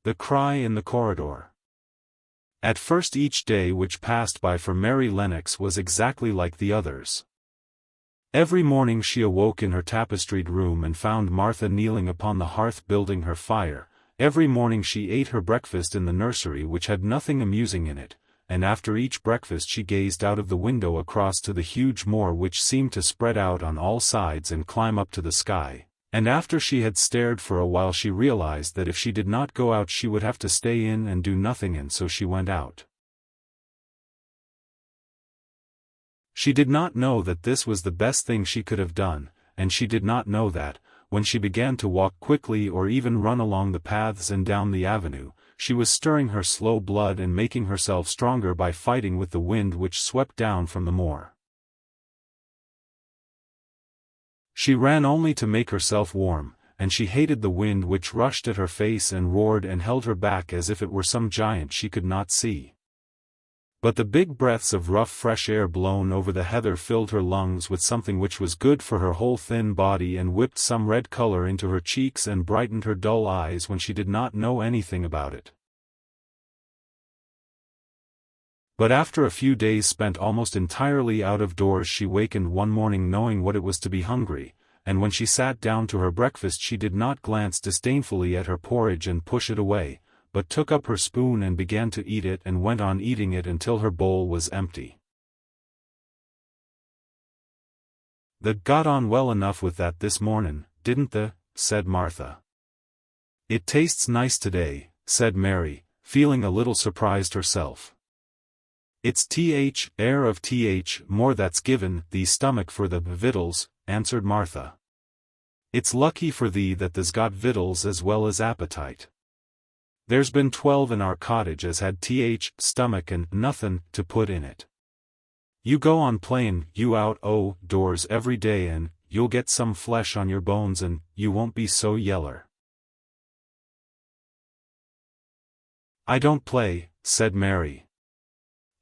The cry in the corridor. At first each day which passed by for Mary Lennox was exactly like the others. Every morning she awoke in her tapestried room and found Martha kneeling upon the hearth building her fire. Every morning she ate her breakfast in the nursery which had nothing amusing in it, and after each breakfast she gazed out of the window across to the huge moor which seemed to spread out on all sides and climb up to the sky. And after she had stared for a while she realized that if she did not go out she would have to stay in and do nothing, and so she went out. She did not know that this was the best thing she could have done, and she did not know that, when she began to walk quickly or even run along the paths and down the avenue, she was stirring her slow blood and making herself stronger by fighting with the wind which swept down from the moor. She ran only to make herself warm, and she hated the wind which rushed at her face and roared and held her back as if it were some giant she could not see. But the big breaths of rough fresh air blown over the heather filled her lungs with something which was good for her whole thin body and whipped some red color into her cheeks and brightened her dull eyes when she did not know anything about it. But after a few days spent almost entirely out of doors she wakened one morning knowing what it was to be hungry, and when she sat down to her breakfast she did not glance disdainfully at her porridge and push it away, but took up her spoon and began to eat it and went on eating it until her bowl was empty. "They got on well enough with that this mornin', didn't they?" said Martha. "It tastes nice today," said Mary, feeling a little surprised herself. "It's air of more that's given thee stomach for the victuals," answered Martha. "It's lucky for thee that there's got victuals as well as appetite. There's been 12 in our cottage as had stomach and nothin' to put in it. You go on playin' you out doors every day and you'll get some flesh on your bones and you won't be so yeller." "I don't play," said Mary.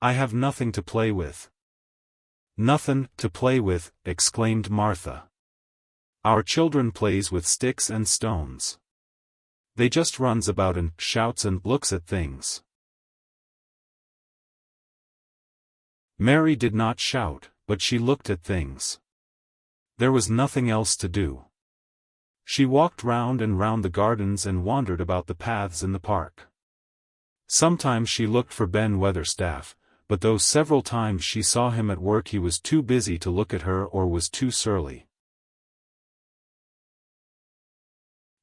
"I have nothing to play with." "Nothin' to play with," exclaimed Martha. "Our children plays with sticks and stones. They just runs about and shouts and looks at things." Mary did not shout, but she looked at things. There was nothing else to do. She walked round and round the gardens and wandered about the paths in the park. Sometimes she looked for Ben Weatherstaff, but though several times she saw him at work he was too busy to look at her or was too surly.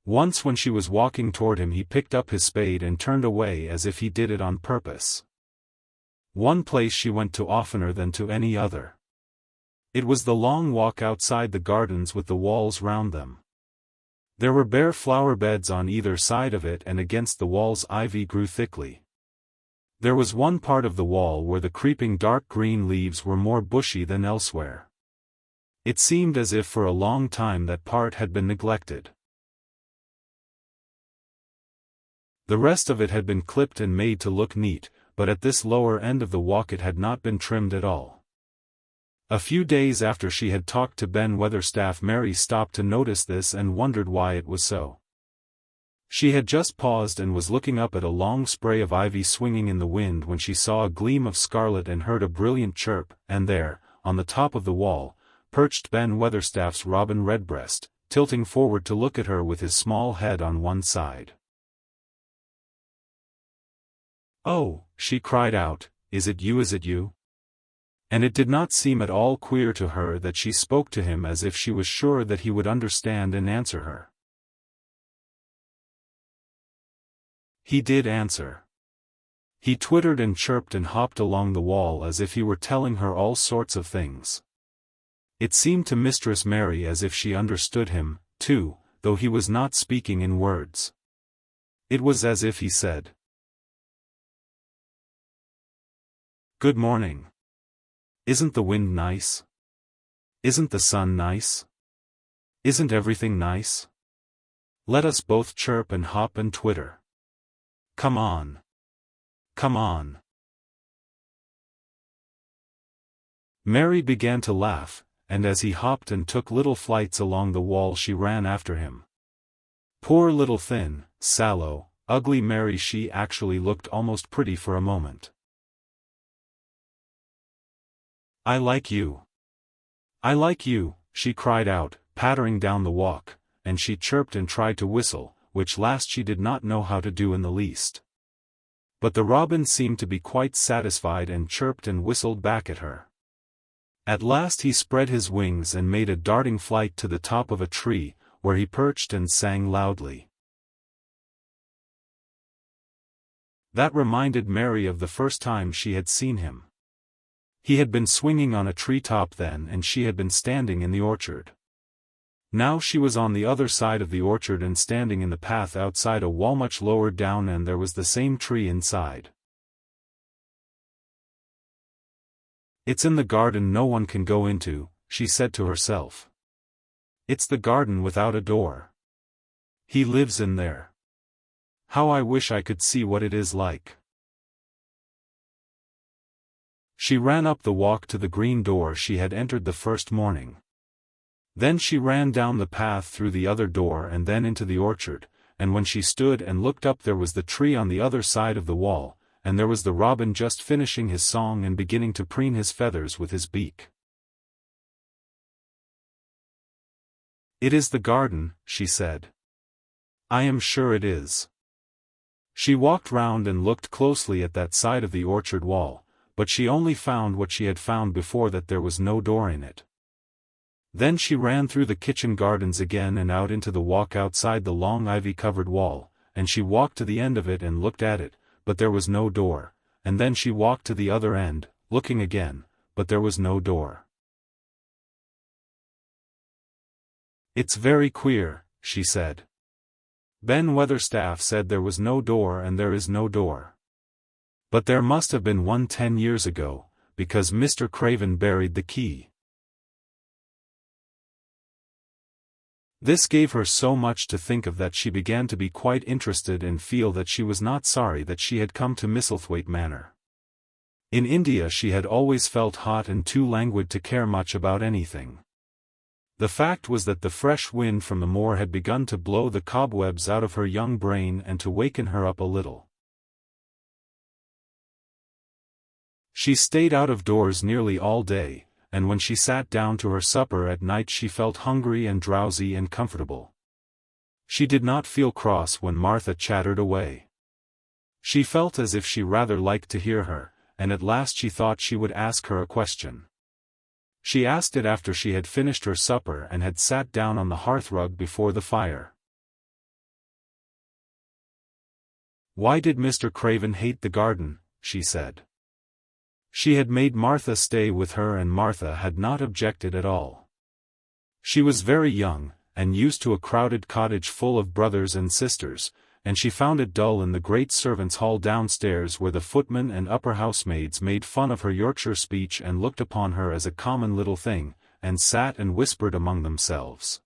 Once when she was walking toward him he picked up his spade and turned away as if he did it on purpose. One place she went to oftener than to any other. It was the long walk outside the gardens with the walls round them. There were bare flower beds on either side of it and against the walls ivy grew thickly. There was one part of the wall where the creeping dark green leaves were more bushy than elsewhere. It seemed as if for a long time that part had been neglected. The rest of it had been clipped and made to look neat, but at this lower end of the walk it had not been trimmed at all. A few days after she had talked to Ben Weatherstaff Mary stopped to notice this and wondered why it was so. She had just paused and was looking up at a long spray of ivy swinging in the wind when she saw a gleam of scarlet and heard a brilliant chirp, and there, on the top of the wall, perched Ben Weatherstaff's robin redbreast, tilting forward to look at her with his small head on one side. "Oh," she cried out, is it you, is it you?" And it did not seem at all queer to her that she spoke to him as if she was sure that he would understand and answer her. He did answer. He twittered and chirped and hopped along the wall as if he were telling her all sorts of things. It seemed to Mistress Mary as if she understood him, too, though he was not speaking in words. It was as if he said, "Good morning. Isn't the wind nice? Isn't the sun nice? Isn't everything nice? Let us both chirp and hop and twitter. Come on. Come on." Mary began to laugh, and as he hopped and took little flights along the wall she ran after him. Poor little thin, sallow, ugly Mary, she actually looked almost pretty for a moment. "I like you. I like you," she cried out, pattering down the walk, and she chirped and tried to whistle, which last she did not know how to do in the least. But the robin seemed to be quite satisfied and chirped and whistled back at her. At last he spread his wings and made a darting flight to the top of a tree, where he perched and sang loudly. That reminded Mary of the first time she had seen him. He had been swinging on a treetop then, and she had been standing in the orchard. Now she was on the other side of the orchard and standing in the path outside a wall much lower down, and there was the same tree inside. "It's in the garden no one can go into," she said to herself. "It's the garden without a door. He lives in there. How I wish I could see what it is like." She ran up the walk to the green door she had entered the first morning. Then she ran down the path through the other door and then into the orchard, and when she stood and looked up there was the tree on the other side of the wall, and there was the robin just finishing his song and beginning to preen his feathers with his beak. "It is the garden," she said. "I am sure it is." She walked round and looked closely at that side of the orchard wall, but she only found what she had found before, that there was no door in it. Then she ran through the kitchen gardens again and out into the walk outside the long ivy-covered wall, and she walked to the end of it and looked at it, but there was no door, and then she walked to the other end, looking again, but there was no door. "It's very queer," she said. "Ben Weatherstaff said there was no door, and there is no door. But there must have been one 10 years ago, because Mr. Craven buried the key." This gave her so much to think of that she began to be quite interested and feel that she was not sorry that she had come to Misselthwaite Manor. In India she had always felt hot and too languid to care much about anything. The fact was that the fresh wind from the moor had begun to blow the cobwebs out of her young brain and to waken her up a little. She stayed out of doors nearly all day, and when she sat down to her supper at night she felt hungry and drowsy and comfortable. She did not feel cross when Martha chattered away. She felt as if she rather liked to hear her, and at last she thought she would ask her a question. She asked it after she had finished her supper and had sat down on the hearthrug before the fire. "Why did Mr. Craven hate the garden?" she said. She had made Martha stay with her, and Martha had not objected at all. She was very young, and used to a crowded cottage full of brothers and sisters, and she found it dull in the great servants' hall downstairs, where the footmen and upper housemaids made fun of her Yorkshire speech and looked upon her as a common little thing, and sat and whispered among themselves.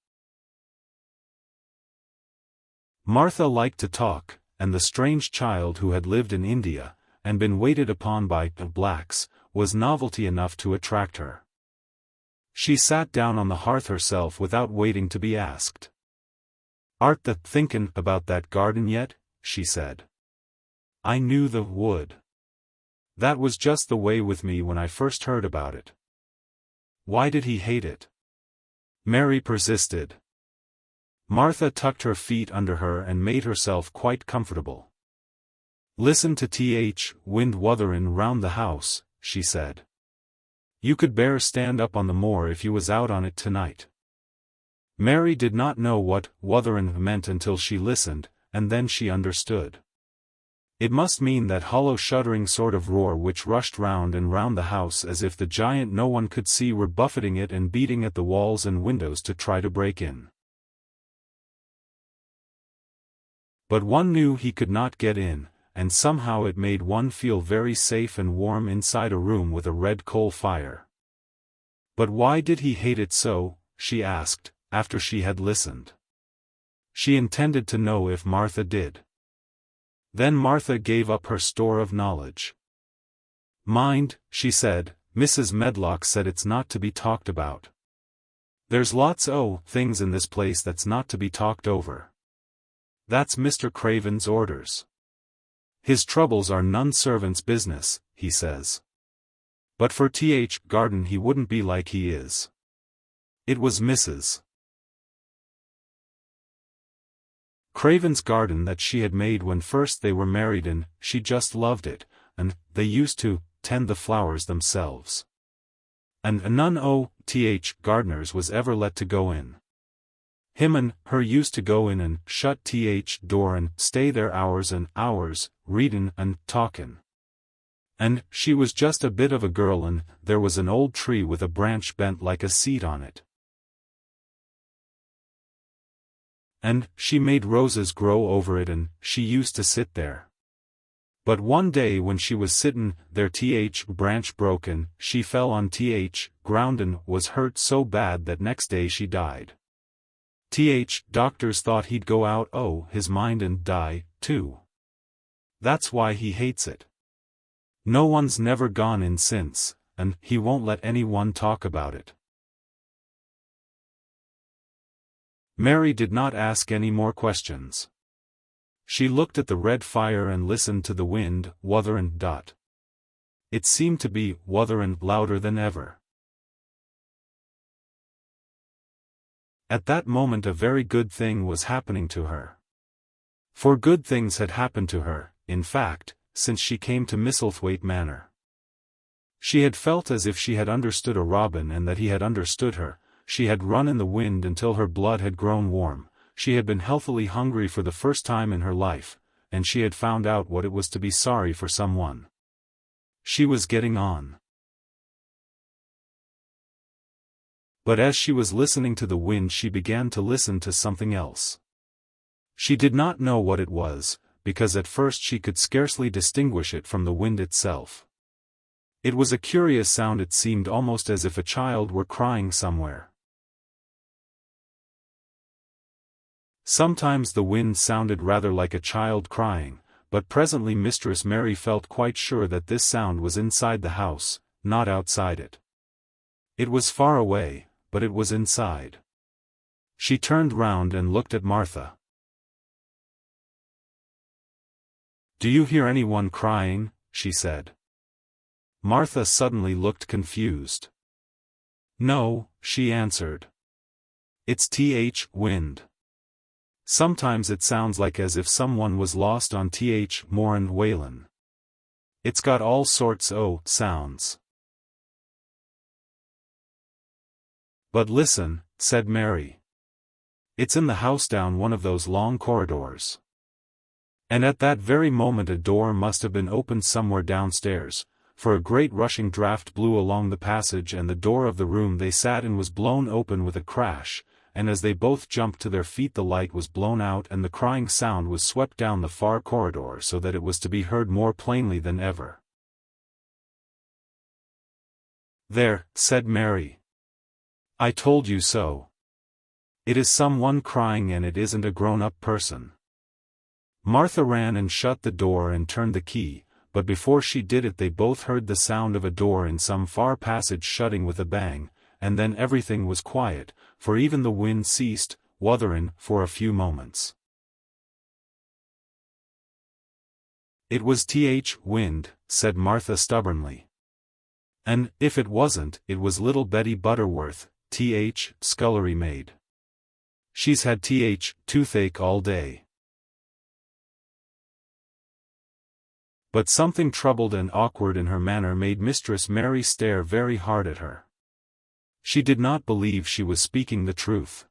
Martha liked to talk, and the strange child who had lived in India, and been waited upon by blacks, was novelty enough to attract her. She sat down on the hearth herself without waiting to be asked. "Art thou thinkin' about that garden yet?" she said. "I knew thou would. That was just the way with me when I first heard about it." "Why did he hate it?" Mary persisted. Martha tucked her feet under her and made herself quite comfortable. "Listen to th wind wutherin' round the house," she said. "You could bear stand up on the moor if you was out on it tonight." Mary did not know what wutherin' meant until she listened, and then she understood. It must mean that hollow shuddering sort of roar which rushed round and round the house as if the giant no one could see were buffeting it and beating at the walls and windows to try to break in. But one knew he could not get in, and somehow it made one feel very safe and warm inside a room with a red coal fire. "But why did he hate it so?" she asked, after she had listened. She intended to know if Martha did. Then Martha gave up her store of knowledge. "Mind," she said, "Mrs. Medlock said it's not to be talked about. There's lots o' things in this place that's not to be talked over. That's Mr. Craven's orders. His troubles are none servant's business, he says. But for Th. Garden he wouldn't be like he is. It was Mrs. Craven's garden that she had made when first they were married, and she just loved it, and they used to tend the flowers themselves. And none o' Th. Gardeners was ever let to go in. Him and her used to go in and shut Th. door and stay there hours and hours, readin' and talkin'. And she was just a bit of a girl, and there was an old tree with a branch bent like a seat on it. And she made roses grow over it, and she used to sit there. But one day when she was sittin' there, Th. branch broke and she fell on Th. ground and was hurt so bad that next day she died. Th. doctors thought he'd go out o' his mind and die, too. That's why he hates it. No one's never gone in since, and he won't let anyone talk about it. Mary did not ask any more questions. She looked at the red fire and listened to the wind, wutherin'. It seemed to be wutherin' louder than ever. At that moment a very good thing was happening to her. For good things had happened to her, in fact, since she came to Misselthwaite Manor. She had felt as if she had understood a robin and that he had understood her. She had run in the wind until her blood had grown warm, she had been healthily hungry for the first time in her life, and she had found out what it was to be sorry for someone. She was getting on. But as she was listening to the wind she began to listen to something else. She did not know what it was, because at first she could scarcely distinguish it from the wind itself. It was a curious sound, it seemed almost as if a child were crying somewhere. Sometimes the wind sounded rather like a child crying, but presently Mistress Mary felt quite sure that this sound was inside the house, not outside it. It was far away, but it was inside. She turned round and looked at Martha. "Do you hear anyone crying?" she said. Martha suddenly looked confused. "No," she answered. "It's Th. wind. Sometimes it sounds like as if someone was lost on Th. moor and wailin'. It's got all sorts o' sounds." "But listen," said Mary. "It's in the house down one of those long corridors." And at that very moment a door must have been opened somewhere downstairs, for a great rushing draught blew along the passage and the door of the room they sat in was blown open with a crash, and as they both jumped to their feet the light was blown out and the crying sound was swept down the far corridor so that it was to be heard more plainly than ever. "There," said Mary. "I told you so. It is someone crying and it isn't a grown-up person." Martha ran and shut the door and turned the key, but before she did it they both heard the sound of a door in some far passage shutting with a bang, and then everything was quiet, for even the wind ceased, wutherin', for a few moments. "It was Th. wind," said Martha stubbornly. "And, if it wasn't, it was little Betty Butterworth, Th. scullery maid. She's had Th. toothache all day." But something troubled and awkward in her manner made Mistress Mary stare very hard at her. She did not believe she was speaking the truth.